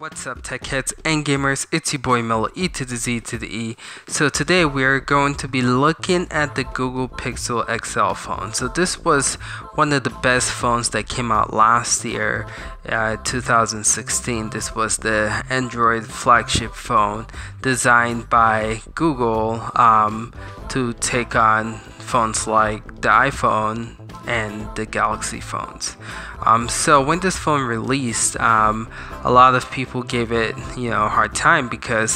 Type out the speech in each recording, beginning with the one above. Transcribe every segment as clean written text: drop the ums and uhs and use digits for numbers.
What's up, tech heads and gamers? It's your boy Mello, E to the Z to the E. So today we are going to be looking at the Google Pixel XL phone. So this was one of the best phones that came out last year, 2016. This was the Android flagship phone designed by Google to take on phones like the iPhone and the Galaxy phones. So when this phone released, a lot of people gave it a hard time because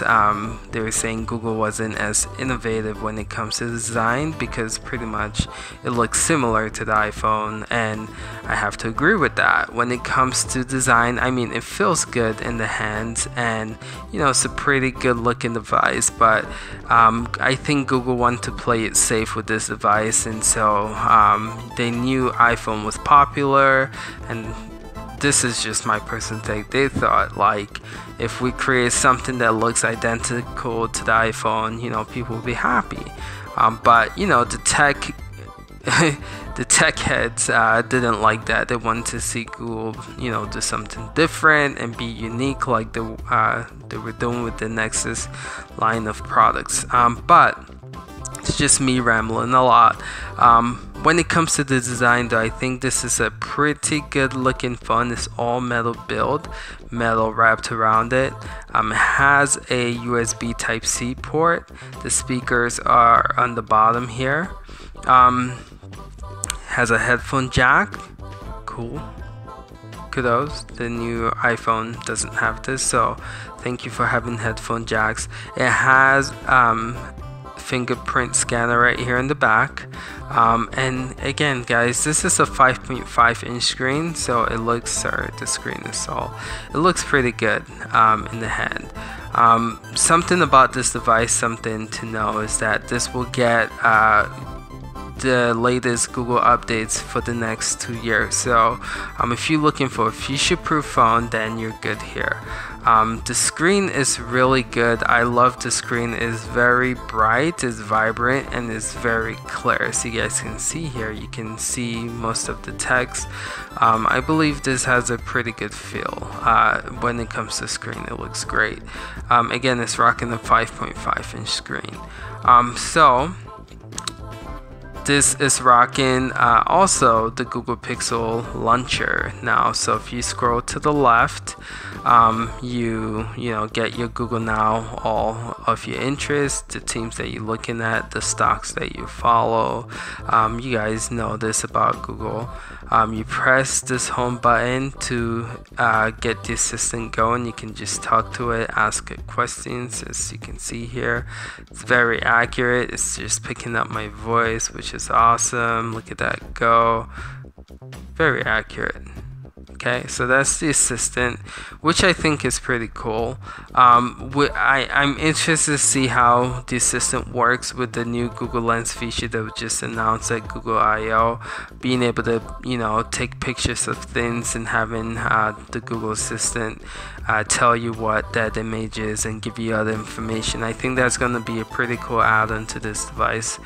they were saying Google wasn't as innovative when it comes to design, because pretty much it looks similar to the iPhone, and I have to agree with that. When it comes to design, I mean, it feels good in the hands, and it's a pretty good looking device, but I think Google wanted to play it safe with this device, and so they knew iPhone was popular, and this is just my personal take. They thought, like, if we create something that looks identical to the iPhone, people will be happy. But the tech the tech heads didn't like that. They wanted to see Google do something different and be unique, like they were doing with the Nexus line of products. But it's just me rambling a lot. When it comes to the design, though, I think this is a pretty good looking phone. It's all metal build, metal wrapped around it. It has a USB Type-C port. The speakers are on the bottom here. Has a headphone jack. Cool. Kudos. The new iPhone doesn't have this, so thank you for having headphone jacks. It has fingerprint scanner right here in the back, and again, guys, this is a 5.5 inch screen, so it looks, sorry, the screen is all, it looks pretty good in the hand. Something about this device, something to know, is that this will get the latest Google updates for the next 2 years. So if you're looking for a future-proof phone, then you're good here. The screen is really good. I love the screen. It's very bright, it's vibrant, and it's very clear. As you guys can see here, you can see most of the text. I believe this has a pretty good feel. When it comes to screen, it looks great. Again, it's rocking a 5.5 inch screen. So this is rocking also the Google Pixel launcher now. So if you scroll to the left, you get your Google Now, all of your interests, the teams that you're looking at, the stocks that you follow. You guys know this about Google. You press this home button to get the assistant going. You can just talk to it, ask it questions. As you can see here, it's very accurate. It's just picking up my voice, which is awesome. Look at that go. Very accurate. Okay, so that's the assistant, which I think is pretty cool. I'm interested to see how the assistant works with the new Google Lens feature that was just announced at Google I/O, being able to take pictures of things and having the Google Assistant tell you what that image is and give you other information. I think that's going to be a pretty cool add-on to this device.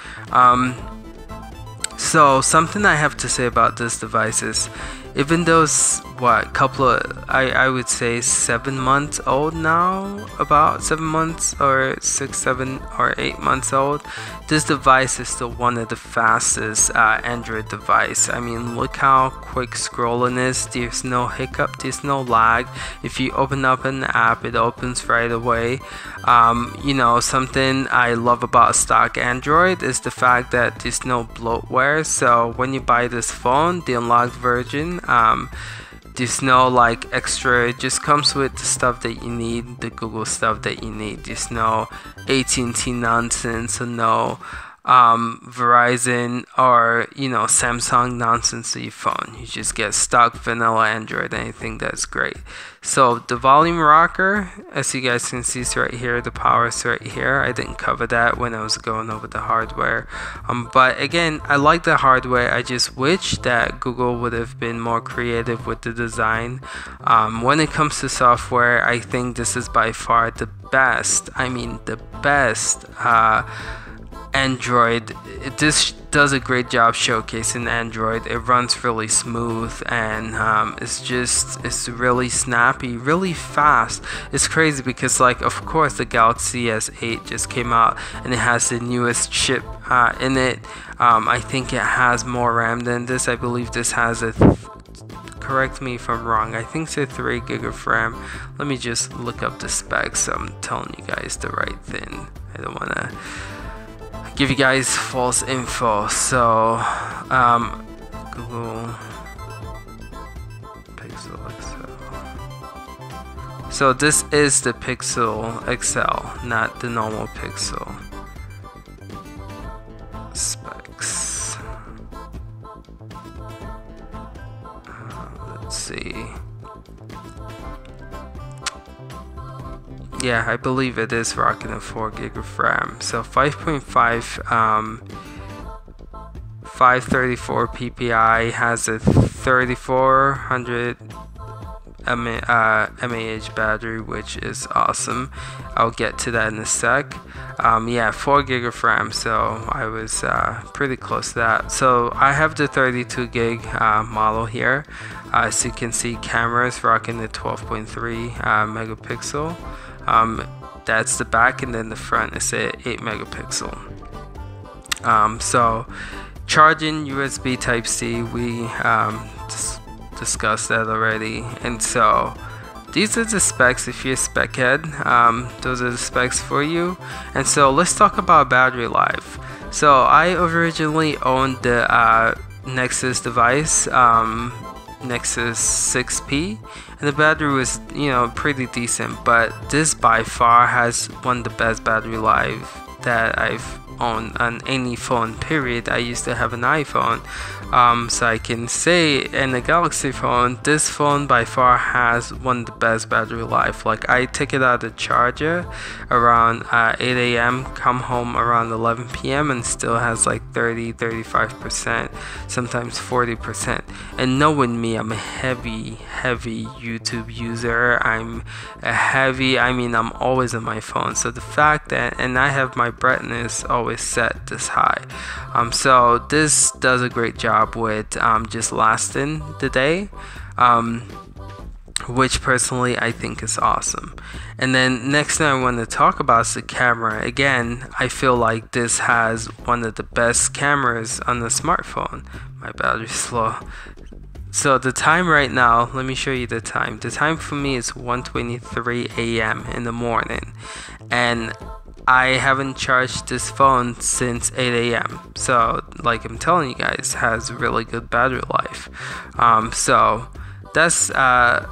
So something I have to say about this device is, even though it's I would say 7 months old now, about 7 months or 6, 7 or 8 months old, this device is still one of the fastest Android device. I mean, look how quick scrolling is. There's no hiccup, there's no lag. If you open up an app, it opens right away. Something I love about stock Android is the fact that there's no bloatware. So when you buy this phone, the unlocked version, there's no like extra, it just comes with the stuff that you need, the Google stuff that you need. There's no AT&T nonsense, or no Verizon or Samsung nonsense to your phone. You just get stock vanilla Android, and I think that's great. So the volume rocker, as you guys can see, is right here. The power is right here. I didn't cover that when I was going over the hardware, but again, I like the hardware. I just wish that Google would have been more creative with the design. When it comes to software, I think this is by far the best, I mean the best Android. This does a great job showcasing Android. It runs really smooth, and it's really snappy, really fast. It's crazy because, like, of course the Galaxy S8 just came out and it has the newest chip in it. I think it has more RAM than this. I believe this has a correct me if I'm wrong, I think it's a 3 gig of RAM. Let me just look up the specs so I'm telling you guys the right thing. I don't want to give you guys false info. So Google Pixel XL. So this is the Pixel XL, not the normal Pixel. Specs. Let's see. Yeah, I believe it is rocking a 4 gig of RAM. So 5.5 534 PPI, has a 3400 mAh battery, which is awesome. I'll get to that in a sec. Yeah, 4 gig of RAM, so I was pretty close to that. So I have the 32 gig model here. As you can see, cameras rocking the 12.3 megapixel. That's the back, and then the front is a 8 megapixel. So charging USB Type-C, we discussed that already. And so these are the specs. If you're a spec head, those are the specs for you. And so let's talk about battery life. So I originally owned the Nexus device, Nexus 6P, and the battery was, you know, pretty decent, but this by far has one of the best battery life that I've owned on any phone, period. I used to have an iPhone, so I can say in a Galaxy phone, this phone by far has one of the best battery life. Like, I take it out of the charger around 8 a.m, come home around 11 p.m, and still has like 30-35%, sometimes 40%. And knowing me, I'm a heavy YouTube user. I'm always on my phone. So the fact that, and I have my brightness always set this high, so this does a great job with just lasting the day, which personally I think is awesome. And then next thing I want to talk about is the camera. Again, I feel like this has one of the best cameras on the smartphone. My battery's low. So the time right now, let me show you the time. The time for me is 1:23 a.m. in the morning, and I haven't charged this phone since 8 a.m. So, like I'm telling you guys, has really good battery life. So that's how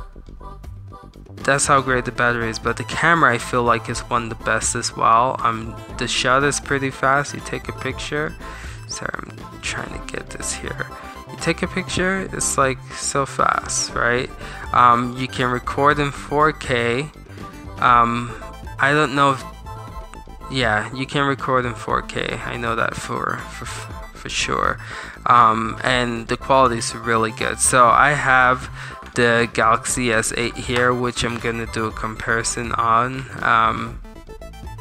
great the battery is. But the camera, I feel like, is one of the best as well. The shutter is pretty fast. You take a picture. Sorry, I'm trying to get this here. You take a picture, it's like so fast, right? You can record in 4K. I don't know if, yeah, you can record in 4K. I know that for sure. And the quality is really good. So I have the Galaxy S8 here, which I'm gonna do a comparison on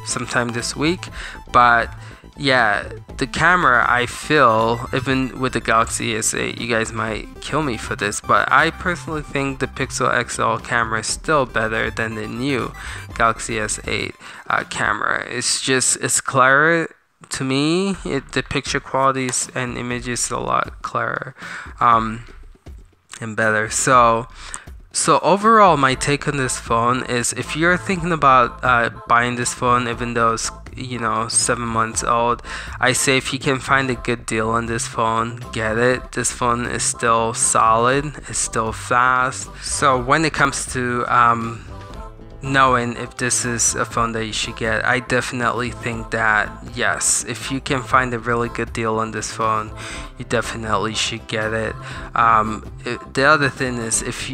sometime this week. But yeah, the camera, I feel, even with the Galaxy S8, you guys might kill me for this, but I personally think the Pixel XL camera is still better than the new Galaxy S8 camera. It's clearer to me. The picture qualities and images are a lot clearer and better. So overall, my take on this phone is, if you're thinking about buying this phone, even though it's, you know, 7 months old, I say if you can find a good deal on this phone, get it. This phone is still solid, it's still fast. So when it comes to knowing if this is a phone that you should get, I definitely think that yes, if you can find a really good deal on this phone, you definitely should get it. The other thing is, if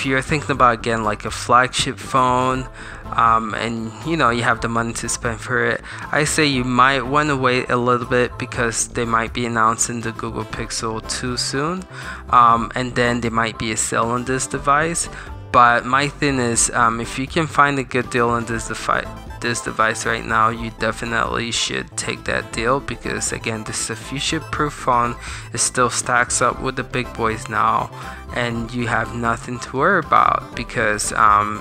you're thinking about getting like a flagship phone, and you have the money to spend for it, I say you might want to wait a little bit, because they might be announcing the Google Pixel too soon, and then there might be a sale on this device. But my thing is, if you can find a good deal on this device, this device right now, you definitely should take that deal, because again, this is a future-proof phone. It still stacks up with the big boys now, and you have nothing to worry about, because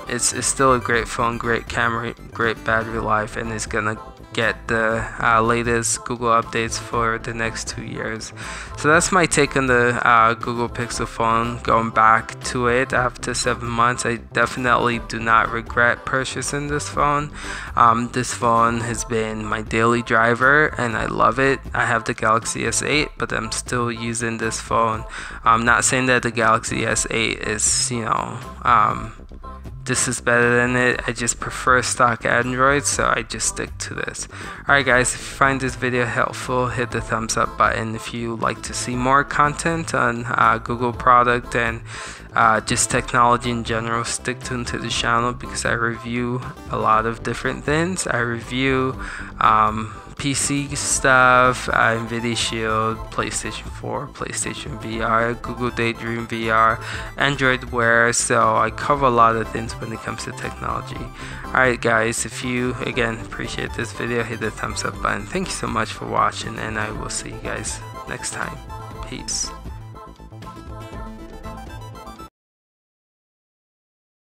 it's still a great phone, great camera, great battery life, and it's gonna get the latest Google updates for the next 2 years. So that's my take on the Google Pixel phone. Going back to it after 7 months, I definitely do not regret purchasing this phone. This phone has been my daily driver and I love it. I have the Galaxy S8, but I'm still using this phone. I'm not saying that the Galaxy S8 is, this is better than it. I just prefer stock Android, so I just stick to this. Alright guys, if you find this video helpful, hit the thumbs up button. If you like to see more content on Google product and just technology in general, stick tuned to the channel, because I review a lot of different things. I review PC stuff, Nvidia Shield, PlayStation 4, PlayStation VR, Google Daydream VR, Android Wear, so I cover a lot of things when it comes to technology. Alright guys, if you again appreciate this video, hit the thumbs up button. Thank you so much for watching, and I will see you guys next time. Peace.